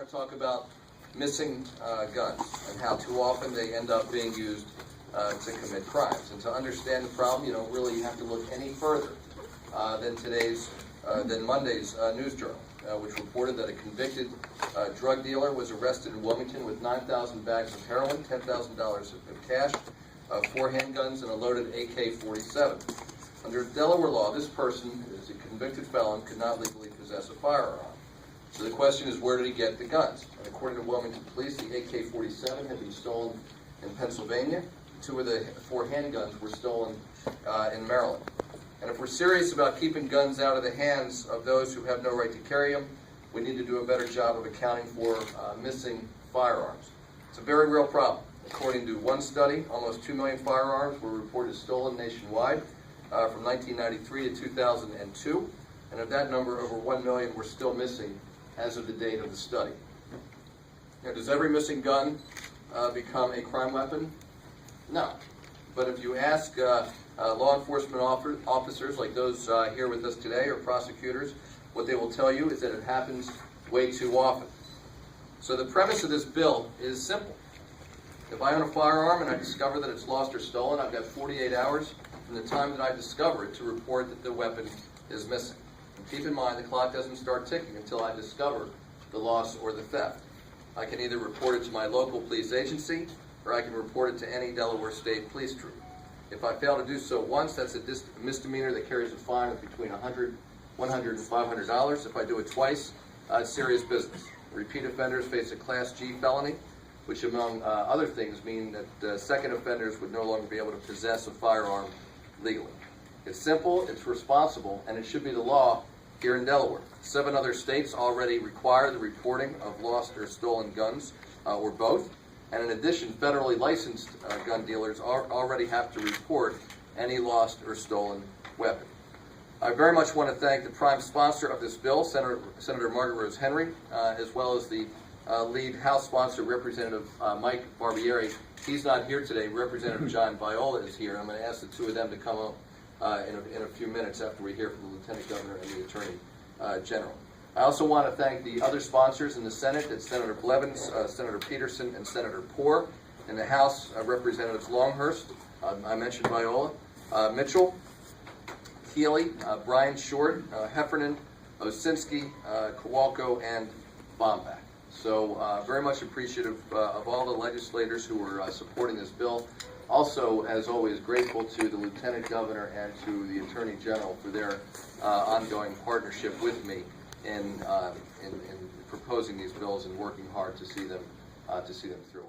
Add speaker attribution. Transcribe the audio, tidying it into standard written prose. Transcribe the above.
Speaker 1: want to talk about missing guns and how too often they end up being used to commit crimes. And to understand the problem, you don't really have to look any further than Monday's news journal, which reported that a convicted drug dealer was arrested in Wilmington with 9,000 bags of heroin, $10,000 of cash, 4 handguns, and a loaded AK-47. Under Delaware law, this person is a convicted felon, could not legally possess a firearm. So the question is, where did he get the guns? And according to Wilmington police, the AK-47 had been stolen in Pennsylvania. 2 of the 4 handguns were stolen in Maryland. And if we're serious about keeping guns out of the hands of those who have no right to carry them, we need to do a better job of accounting for missing firearms. It's a very real problem. According to one study, almost 2 million firearms were reported stolen nationwide from 1993 to 2002. And of that number, over 1 million were still missing as of the date of the study. Now, does every missing gun become a crime weapon? No. But if you ask law enforcement officers like those here with us today, or prosecutors, what they will tell you is that it happens way too often. So the premise of this bill is simple. If I own a firearm and I discover that it's lost or stolen, I've got 48 hours from the time that I discover it to report that the weapon is missing. And keep in mind, the clock doesn't start ticking until I discover the loss or the theft. I can either report it to my local police agency, or I can report it to any Delaware State Police troop. If I fail to do so once, that's a misdemeanor that carries a fine of between $100 and $500. If I do it twice, it's serious business. Repeat offenders face a Class G felony, which among other things mean that second offenders would no longer be able to possess a firearm legally. It's simple, it's responsible, and it should be the law here in Delaware. 7 other states already require the reporting of lost or stolen guns, or both. And in addition, federally licensed gun dealers already have to report any lost or stolen weapon. I very much want to thank the prime sponsor of this bill, Senator Margaret Rose Henry, as well as the lead House sponsor, Representative Mike Barbieri. He's not here today. Representative John Viola is here. I'm going to ask the 2 of them to come up in a few minutes after we hear from the Lieutenant Governor and the Attorney General. I also want to thank the other sponsors in the Senate, that's Senator Blevins, Senator Peterson, and Senator Poore. In the House, Representatives Longhurst, I mentioned Viola, Mitchell, Healy, Brian Short, Heffernan, Osinski, Kowalko, and Bombach. So very much appreciative of all the legislators who are supporting this bill. Also, as always, grateful to the Lieutenant Governor and to the Attorney General for their ongoing partnership with me in proposing these bills and working hard to see them through.